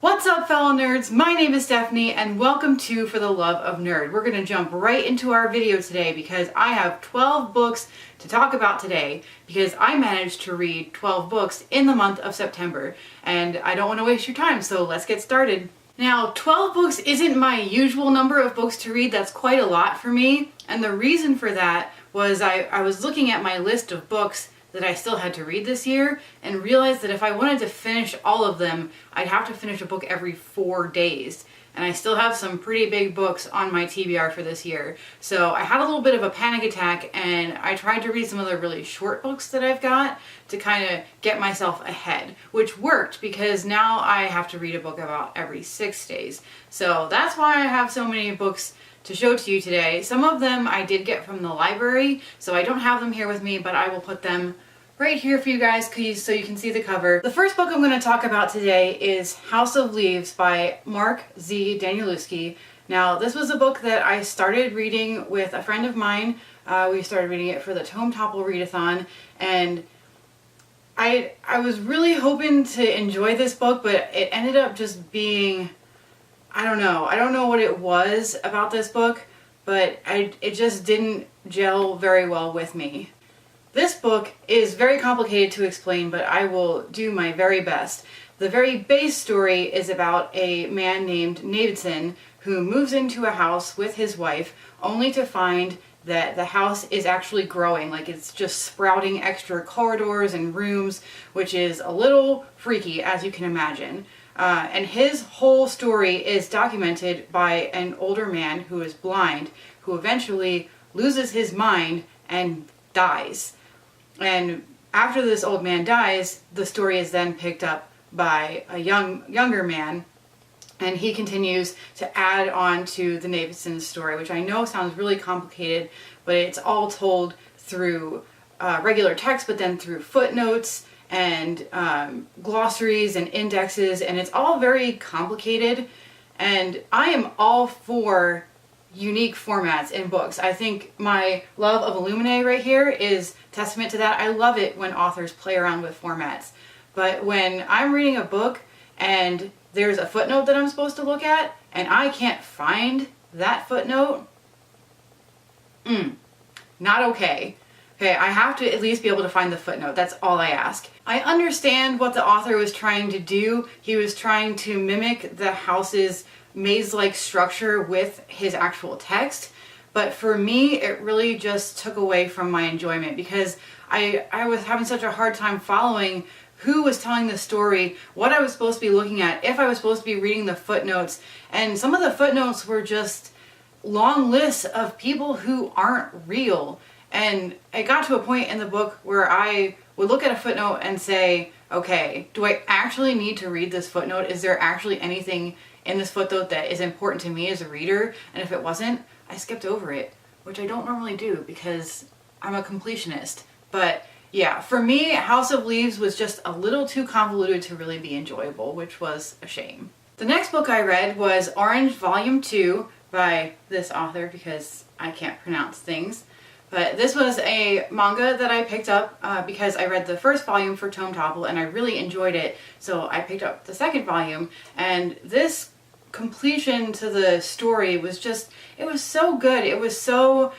What's up, fellow nerds? My name is Stephanie and welcome to For the Love of Nerd. We're going to jump right into our video today because I have 12 books to talk about today because I managed to read 12 books in the month of September and I don't want to waste your time, so let's get started. Now, 12 books isn't my usual number of books to read. That's quite a lot for me, and the reason for that was I was looking at my list of books that I still had to read this year and realized that if I wanted to finish all of them, I'd have to finish a book every 4 days. And I still have some pretty big books on my TBR for this year. So I had a little bit of a panic attack and I tried to read some of the really short books that I've got to kind of get myself ahead, which worked because now I have to read a book about every 6 days. So that's why I have so many books to show to you today. Some of them I did get from the library, so I don't have them here with me, but I will put them right here for you guys so you can see the cover. The first book I'm going to talk about today is House of Leaves by Mark Z. Danielewski. Now, this was a book that I started reading with a friend of mine. We started reading it for the Tome Topple Readathon, and I was really hoping to enjoy this book, but it ended up just being, I don't know what it was about this book, but it just didn't gel very well with me. This book is very complicated to explain, but I will do my very best. The very base story is about a man named Navidson who moves into a house with his wife only to find that the house is actually growing, like it's just sprouting extra corridors and rooms, which is a little freaky, as you can imagine. And his whole story is documented by an older man who is blind, who eventually loses his mind and dies. And after this old man dies, the story is then picked up by a younger man, and he continues to add on to the Navidson story, which I know sounds really complicated, but it's all told through regular text, but then through footnotes and glossaries and indexes, and it's all very complicated. And I am all for unique formats in books. I think my love of Illuminae right here is testament to that. I love it when authors play around with formats. But when I'm reading a book and there's a footnote that I'm supposed to look at and I can't find that footnote, not okay. Okay, I have to at least be able to find the footnote. That's all I ask. I understand what the author was trying to do. He was trying to mimic the house's maze-like structure with his actual text, but for me it really just took away from my enjoyment because I was having such a hard time following who was telling the story, what I was supposed to be looking at, if I was supposed to be reading the footnotes, and some of the footnotes were just long lists of people who aren't real. And it got to a point in the book where I would look at a footnote and say, okay, do I actually need to read this footnote? Is there actually anything in this footnote that is important to me as a reader? And if it wasn't, I skipped over it, which I don't normally do because I'm a completionist. But yeah, for me, House of Leaves was just a little too convoluted to really be enjoyable, which was a shame. The next book I read was Orange Volume 2 by this author because I can't pronounce things. But this was a manga that I picked up because I read the first volume for Tome Topple and I really enjoyed it, so I picked up the second volume, and this completion to the story was just, it was so good. It was so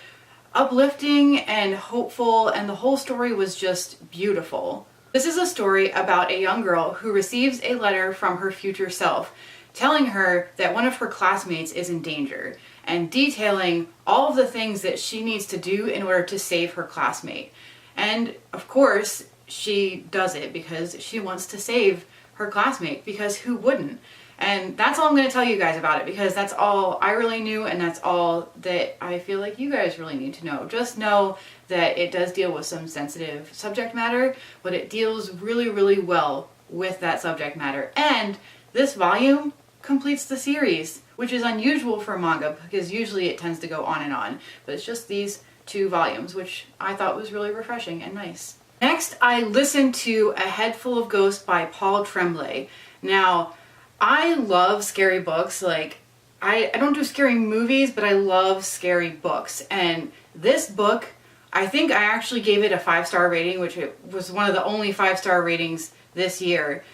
uplifting and hopeful, and the whole story was just beautiful. This is a story about a young girl who receives a letter from her future self telling her that one of her classmates is in danger and detailing all of the things that she needs to do in order to save her classmate. And of course, she does it because she wants to save her classmate, because who wouldn't? And that's all I'm going to tell you guys about it because that's all I really knew and that's all that I feel like you guys really need to know. Just know that it does deal with some sensitive subject matter, but it deals really, really well with that subject matter. And this volume completes the series, which is unusual for manga because usually it tends to go on and on. But it's just these 2 volumes, which I thought was really refreshing and nice. Next, I listened to A Head Full of Ghosts by Paul Tremblay. Now, I love scary books. Like, I don't do scary movies, but I love scary books. And this book, I think I actually gave it a 5-star rating, which it was one of the only 5-star ratings this year.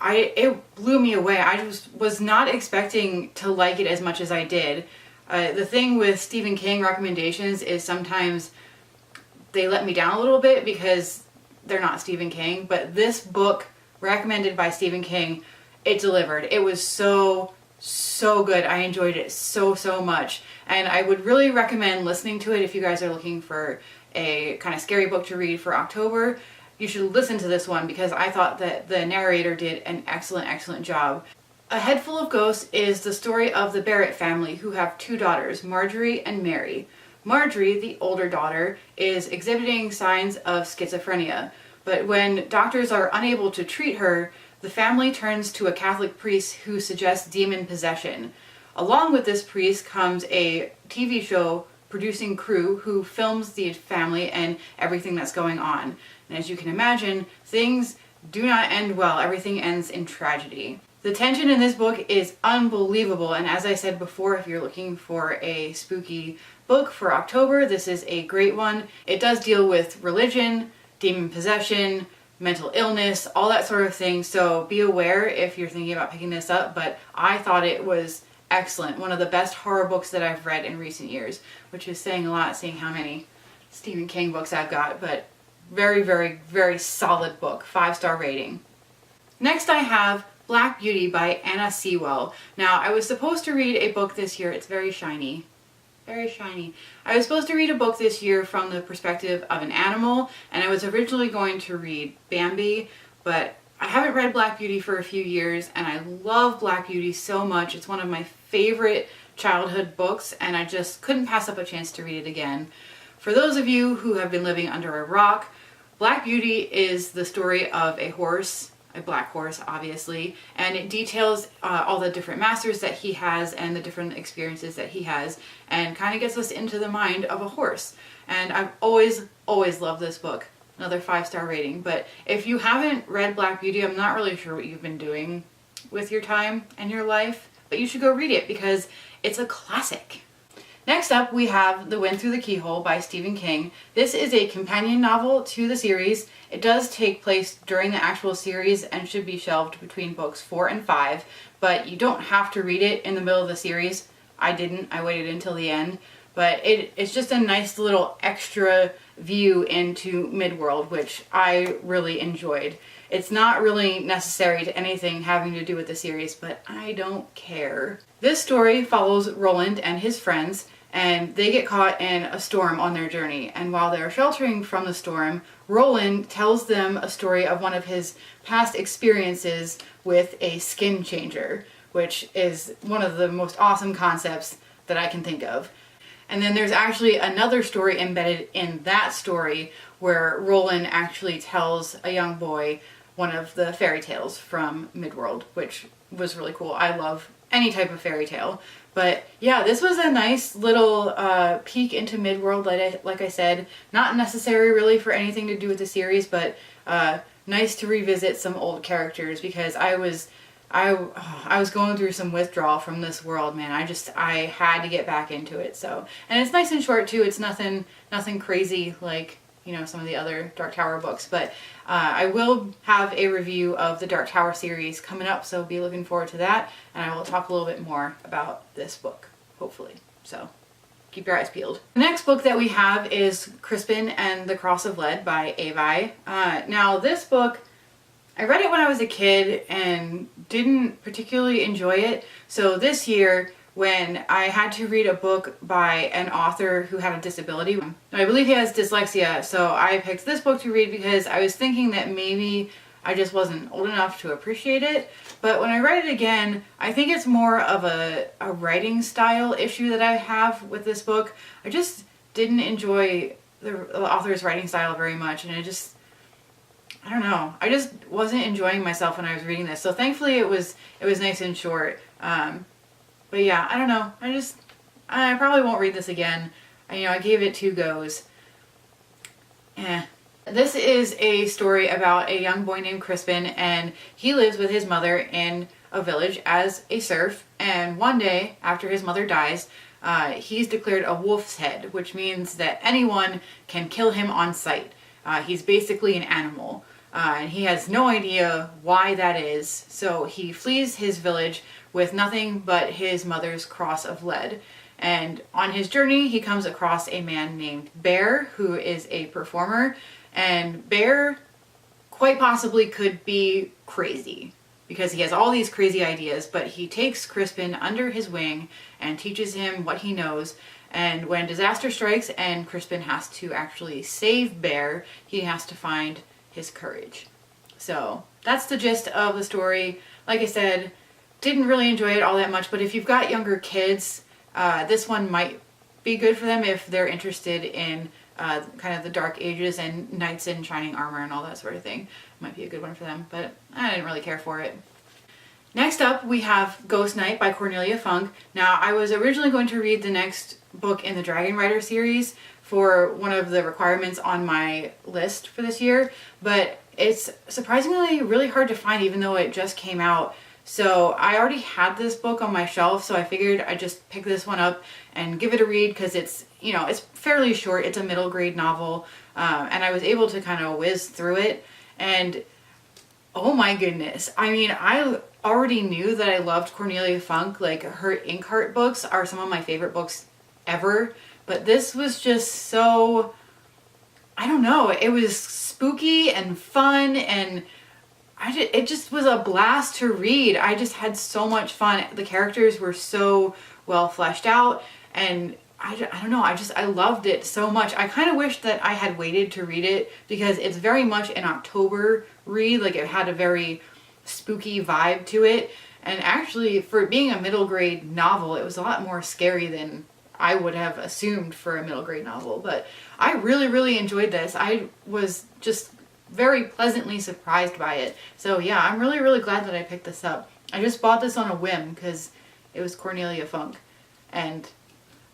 it blew me away. I just was not expecting to like it as much as I did. The thing with Stephen King recommendations is sometimes they let me down a little bit because they're not Stephen King, but this book recommended by Stephen King, it delivered. It was so good. I enjoyed it so much, and I would really recommend listening to it if you guys are looking for a kind of scary book to read for October. You should listen to this one because I thought that the narrator did an excellent job. A Head Full of Ghosts is the story of the Barrett family, who have two daughters, Marjorie and Mary. Marjorie, the older daughter, is exhibiting signs of schizophrenia, but when doctors are unable to treat her, the family turns to a Catholic priest who suggests demon possession. Along with this priest comes a TV show producing crew who films the family and everything that's going on. And as you can imagine, things do not end well. Everything ends in tragedy. The tension in this book is unbelievable, and as I said before, if you're looking for a spooky book for October, this is a great one. It does deal with religion, demon possession, mental illness, all that sort of thing, so be aware if you're thinking about picking this up, but I thought it was excellent. One of the best horror books that I've read in recent years, which is saying a lot seeing how many Stephen King books I've got, but very solid book, 5-star rating. Next I have Black Beauty by Anna Sewell. Now, I was supposed to read a book this year. It's very shiny. I was supposed to read a book this year from the perspective of an animal, and I was originally going to read Bambi, but I haven't read Black Beauty for a few years, and I love Black Beauty so much. It's one of my favorite childhood books, and I just couldn't pass up a chance to read it again. For those of you who have been living under a rock, Black Beauty is the story of a horse, a black horse obviously, and it details all the different masters that he has and the different experiences that he has, and kind of gets us into the mind of a horse. And I've always loved this book. Another 5-star rating. But if you haven't read Black Beauty, I'm not really sure what you've been doing with your time and your life, but you should go read it because it's a classic. Next up, we have The Wind Through the Keyhole by Stephen King. This is a companion novel to the series. It does take place during the actual series and should be shelved between books 4 and 5, but you don't have to read it in the middle of the series. I didn't. I waited until the end. But it's just a nice little extra view into Midworld, which I really enjoyed. It's not really necessary to anything having to do with the series, but I don't care. This story follows Roland and his friends, and they get caught in a storm on their journey. And while they're sheltering from the storm, Roland tells them a story of one of his past experiences with a skin changer, which is one of the most awesome concepts that I can think of. And then there's actually another story embedded in that story where Roland actually tells a young boy one of the fairy tales from Midworld, which was really cool. I love any type of fairy tale. But yeah, this was a nice little peek into Midworld, like I said. Not necessary really for anything to do with the series, but nice to revisit some old characters because I was going through some withdrawal from this world, man. I had to get back into it. So, and it's nice and short too. It's nothing crazy like, you know, some of the other Dark Tower books, but I will have a review of the Dark Tower series coming up, so be looking forward to that, and I will talk a little bit more about this book, hopefully. So keep your eyes peeled. The next book that we have is Crispin and the Cross of Lead by Avi. Now this book, I read it when I was a kid and didn't particularly enjoy it. So this year, when I had to read a book by an author who had a disability, I believe he has dyslexia, so I picked this book to read because I was thinking that maybe I just wasn't old enough to appreciate it. But when I read it again, I think it's more of a writing style issue that I have with this book. I just didn't enjoy the author's writing style very much, and I don't know. I just wasn't enjoying myself when I was reading this. So thankfully it was nice and short. But yeah, I don't know. I probably won't read this again. I gave it 2 goes. This is a story about a young boy named Crispin, and he lives with his mother in a village as a serf. And one day, after his mother dies, he's declared a wolf's head, which means that anyone can kill him on sight. He's basically an animal. and he has no idea why that is. So he flees his village with nothing but his mother's cross of lead. And on his journey, he comes across a man named Bear, who is a performer. And Bear quite possibly could be crazy because he has all these crazy ideas, but he takes Crispin under his wing and teaches him what he knows. And when disaster strikes and Crispin has to actually save Bear, he has to find his courage. So that's the gist of the story. Like I said, didn't really enjoy it all that much, but if you've got younger kids, this one might be good for them if they're interested in kind of the Dark Ages and knights in shining armor and all that sort of thing. Might be a good one for them, but I didn't really care for it. Next up, we have Ghost Knight by Cornelia Funk. Now, I was originally going to read the next book in the Dragon Rider series for one of the requirements on my list for this year, but it's surprisingly really hard to find even though it just came out. So I already had this book on my shelf, so I figured I'd just pick this one up and give it a read because it's, you know, it's fairly short. It's a middle grade novel, and I was able to kind of whiz through it. And oh my goodness, I mean, I already knew that I loved Cornelia Funk. Like, her Inkheart books are some of my favorite books ever, but this was just so, I don't know, it was spooky and fun, and it just was a blast to read. I just had so much fun. The characters were so well fleshed out, and I don't know, I loved it so much. I kind of wish that I had waited to read it because it's very much an October read. Like, it had a very spooky vibe to it, and actually for being a middle grade novel, it was a lot more scary than I would have assumed for a middle grade novel. But I really enjoyed this. I was just very pleasantly surprised by it. So yeah, I'm really glad that I picked this up. I just bought this on a whim because it was Cornelia Funk, and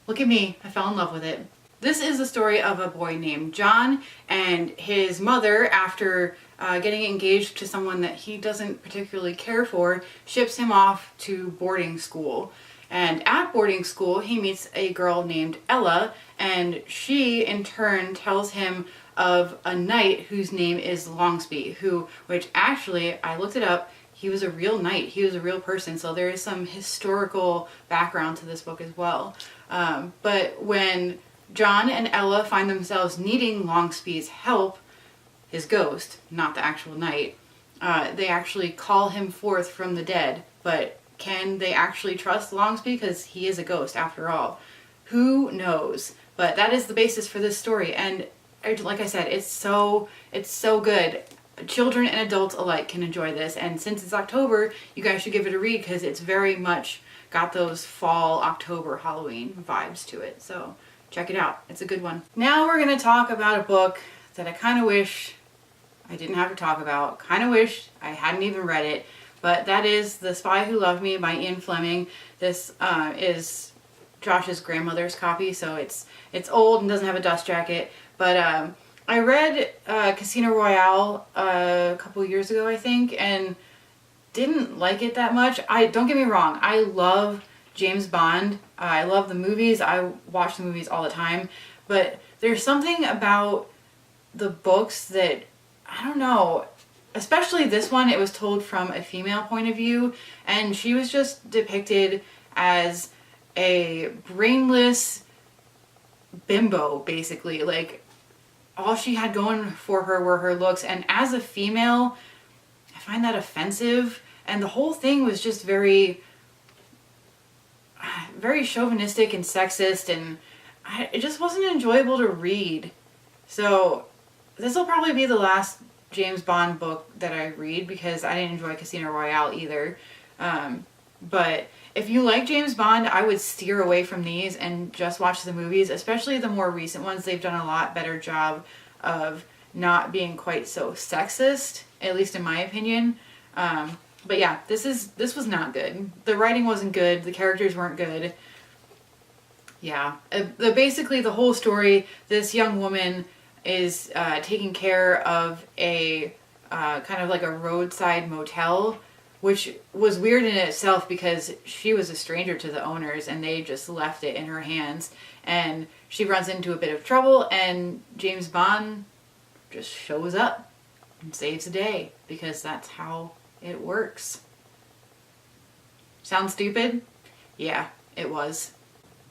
look at me, I fell in love with it. This is the story of a boy named John and his mother, after getting engaged to someone that he doesn't particularly care for, ships him off to boarding school. And at boarding school, he meets a girl named Ella, and she in turn tells him of a knight whose name is Longsby, which actually, I looked it up, he was a real knight, he was a real person, so there is some historical background to this book as well. But when John and Ella find themselves needing Longsby's help, his ghost, not the actual knight, they actually call him forth from the dead. But can they actually trust Longsby? Because he is a ghost after all. Who knows? But that is the basis for this story, and like I said, it's so good. Children and adults alike can enjoy this, and since it's October, you guys should give it a read because it's very much got those fall, October, Halloween vibes to it. So check it out. It's a good one. Now we're going to talk about a book that I kind of wish I didn't have to talk about. Kind of wish I hadn't even read it, but that is The Spy Who Loved Me by Ian Fleming. This is Josh's grandmother's copy, so it's old and doesn't have a dust jacket, but I read Casino Royale a couple years ago, I think, and didn't like it that much. Don't get me wrong, I love James Bond. I love the movies. I watch the movies all the time, but there's something about the books that, I don't know, especially this one, it was told from a female point of view, and she was just depicted as a brainless bimbo, basically. Like, all she had going for her were her looks, and as a female, I find that offensive, and the whole thing was just very chauvinistic and sexist, and it just wasn't enjoyable to read. So this will probably be the last James Bond book that I read because I didn't enjoy Casino Royale either. But if you like James Bond, I would steer away from these and just watch the movies, especially the more recent ones. They've done a lot better job of not being quite so sexist, at least in my opinion. But yeah, this was not good. The writing wasn't good. The characters weren't good. Yeah. Basically, the whole story, this young woman is taking care of a kind of like a roadside motel, which was weird in itself because she was a stranger to the owners and they just left it in her hands. And she runs into a bit of trouble and James Bond just shows up. and saves the day, because that's how it works. Sound stupid? Yeah, it was.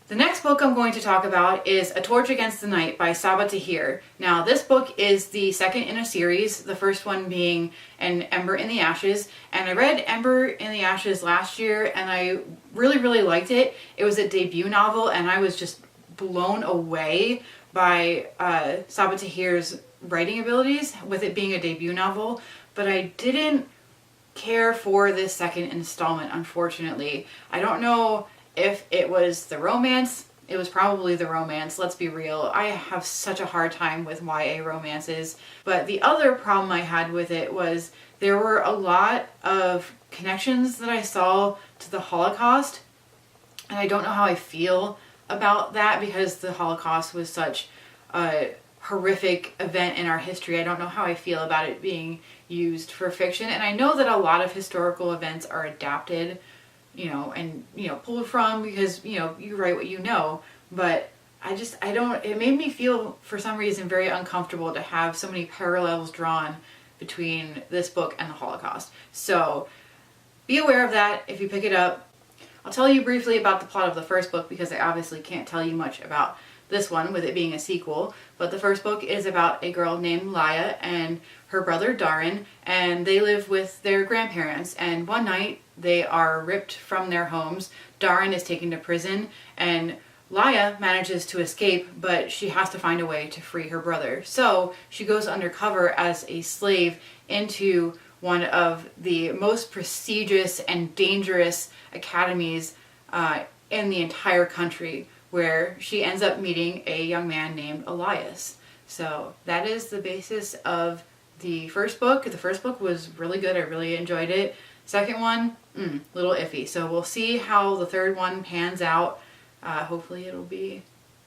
The next book I'm going to talk about is A Torch Against the Night by Sabaa Tahir. Now, this book is the second in a series, the first one being An Ember in the Ashes. And I read Ember in the Ashes last year, and I really, really liked it. It was a debut novel, and I was just blown away by Sabaa Tahir's writing abilities, with it being a debut novel. But I didn't care for this second installment, unfortunately. I don't know if it was the romance. It was probably the romance, let's be real. I have such a hard time with YA romances. But the other problem I had with it was there were a lot of connections that I saw to the Holocaust. And I don't know how I feel about that, because the Holocaust was such a horrific event in our history. I don't know how I feel about it being used for fiction. And I know that a lot of historical events are adapted, and, pulled from, because, you write what you know. But it made me feel, for some reason, very uncomfortable to have so many parallels drawn between this book and the Holocaust. So be aware of that if you pick it up. I'll tell you briefly about the plot of the first book, because I obviously can't tell you much about this one with it being a sequel. But the first book is about a girl named Laya and her brother Darin, and they live with their grandparents. And one night they are ripped from their homes. Darin is taken to prison, and Laya manages to escape, but she has to find a way to free her brother. So she goes undercover as a slave into one of the most prestigious and dangerous academies in the entire country, where she ends up meeting a young man named Elias. So that is the basis of the first book. The first book was really good. I really enjoyed it. Second one, little iffy. So we'll see how the third one pans out. Hopefully it'll be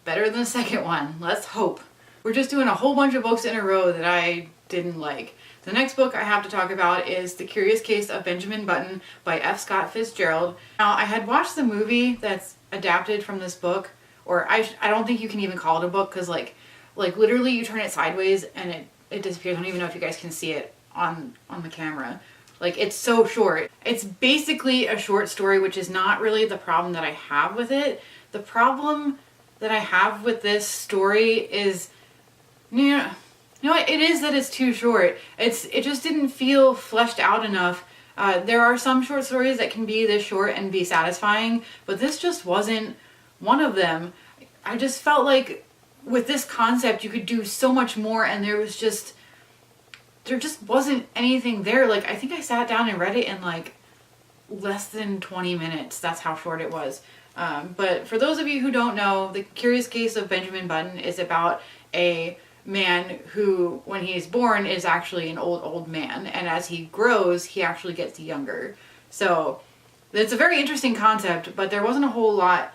better than the second one. Let's hope. We're just doing a whole bunch of books in a row that I didn't like. The next book I have to talk about is The Curious Case of Benjamin Button by F. Scott Fitzgerald. Now, I had watched the movie that's adapted from this book, or I don't think you can even call it a book, because like literally you turn it sideways and it disappears. I don't even know if you guys can see it on the camera. Like, it's so short. It's basically a short story, which is not really the problem that I have with it. The problem that I have with this story is, it is that it's too short. It just didn't feel fleshed out enough. There are some short stories that can be this short and be satisfying, but this just wasn't one of them. I just felt like with this concept you could do so much more, and there just wasn't anything there. Like, I think I sat down and read it in like less than 20 minutes. That's how short it was. But for those of you who don't know, The Curious Case of Benjamin Button is about a man who, when he is born, is actually an old man, and as he grows he actually gets younger. So it's a very interesting concept, but there wasn't a whole lot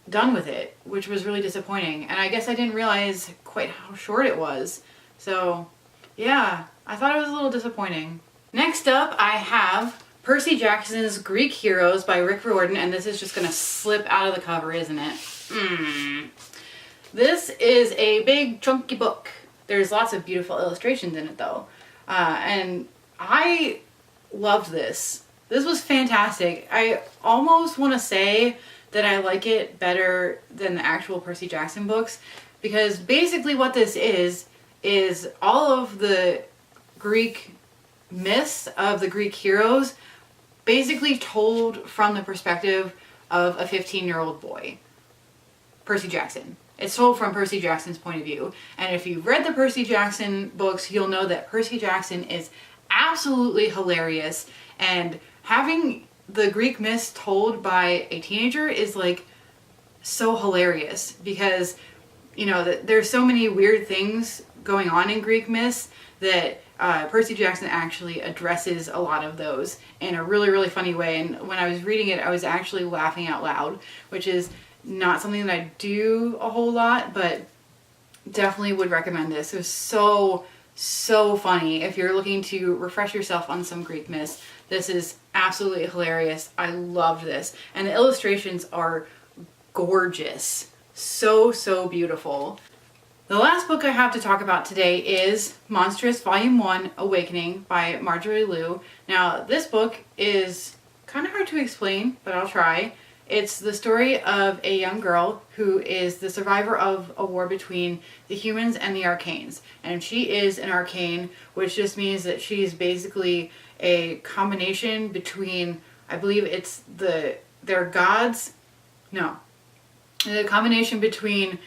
done with it, which was really disappointing. And I guess I didn't realize quite how short it was. So yeah, I thought it was a little disappointing. Next up, I have Percy Jackson's Greek Heroes by Rick Riordan, and this is just gonna slip out of the cover, isn't it? This is a big chunky book. There's lots of beautiful illustrations in it though. And I loved this. This was fantastic. I almost want to say that I like it better than the actual Percy Jackson books, because basically what this is all of the Greek myths of the Greek heroes basically told from the perspective of a 15-year-old boy. Percy Jackson. It's told from Percy Jackson's point of view. And if you've read the Percy Jackson books, you'll know that Percy Jackson is absolutely hilarious. And having the Greek myths told by a teenager is like so hilarious, because there's so many weird things going on in Greek myths that Percy Jackson actually addresses a lot of those in a really, really funny way. And when I was reading it, I was actually laughing out loud, which is not something that I do a whole lot, but definitely would recommend this. It was so funny. If you're looking to refresh yourself on some Greek myths, this is absolutely hilarious. I loved this. And the illustrations are gorgeous. So beautiful. The last book I have to talk about today is Monstrous Volume 1, Awakening by Marjorie Liu. Now, this book is kind of hard to explain, but I'll try. It's the story of a young girl who is the survivor of a war between the humans and the arcanes. And she is an arcane, which just means that she's basically a combination between, I believe it's their gods. No. The combination between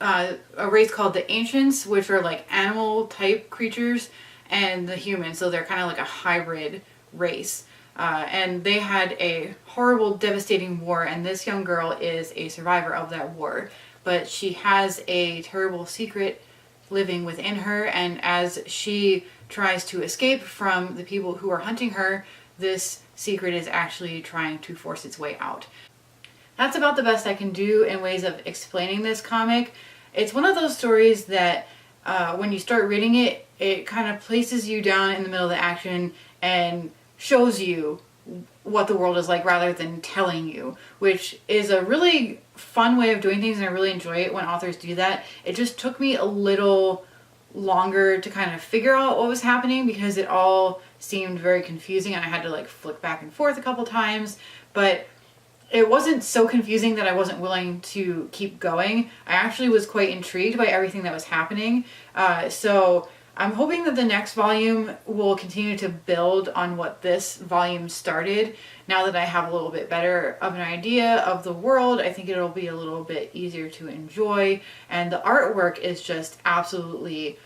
a race called the Ancients, which are like animal type creatures, and the humans. So they're kind of like a hybrid race. And they had a horrible, devastating war, and this young girl is a survivor of that war. But she has a terrible secret living within her, and as she tries to escape from the people who are hunting her, this secret is actually trying to force its way out. That's about the best I can do in ways of explaining this comic. It's one of those stories that when you start reading it, it kind of places you down in the middle of the action and shows you what the world is like rather than telling you, which is a really fun way of doing things, and I really enjoy it when authors do that. It just took me a little longer to kind of figure out what was happening because it all seemed very confusing and I had to like flick back and forth a couple times, but it wasn't so confusing that I wasn't willing to keep going. I actually was quite intrigued by everything that was happening. So I'm hoping that the next volume will continue to build on what this volume started. Now that I have a little bit better of an idea of the world, I think it'll be a little bit easier to enjoy. And the artwork is just absolutely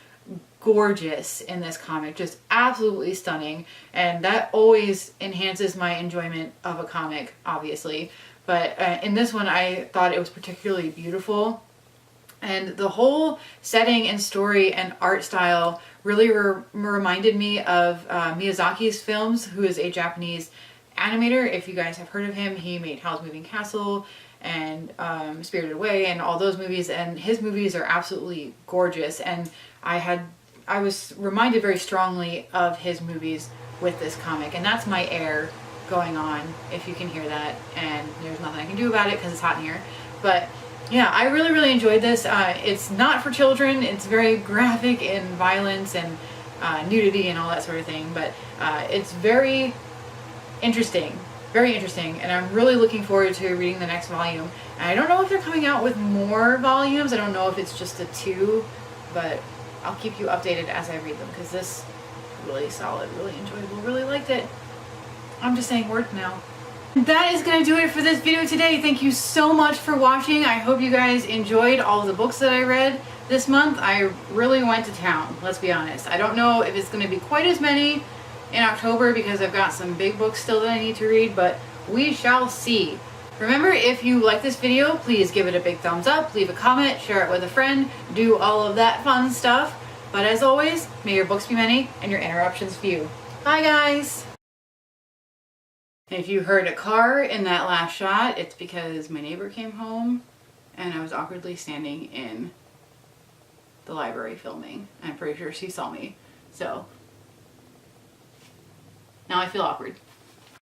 gorgeous in this comic, just absolutely stunning. And that always enhances my enjoyment of a comic, obviously. But in this one, I thought it was particularly beautiful. And the whole setting and story and art style really reminded me of Miyazaki's films, who is a Japanese animator. If you guys have heard of him, he made Howl's Moving Castle and Spirited Away and all those movies. And his movies are absolutely gorgeous. And I was reminded very strongly of his movies with this comic. And that's my air going on, if you can hear that. And there's nothing I can do about it because it's hot in here. But yeah, I really, really enjoyed this. It's not for children. It's very graphic in violence and nudity and all that sort of thing. But it's very interesting. Very interesting. And I'm really looking forward to reading the next volume. And I don't know if they're coming out with more volumes. I don't know if it's just the 2. But I'll keep you updated as I read them. Because this is really solid, really enjoyable. Really liked it. I'm just saying words now. That is going to do it for this video today. Thank you so much for watching. I hope you guys enjoyed all of the books that I read this month. I really went to town, let's be honest. I don't know if it's going to be quite as many in October because I've got some big books still that I need to read, but we shall see. Remember, if you like this video, please give it a big thumbs up, leave a comment, share it with a friend, do all of that fun stuff. But as always, may your books be many and your interruptions few. Bye guys! If you heard a car in that last shot, it's because my neighbor came home and I was awkwardly standing in the library filming. I'm pretty sure she saw me. So now I feel awkward.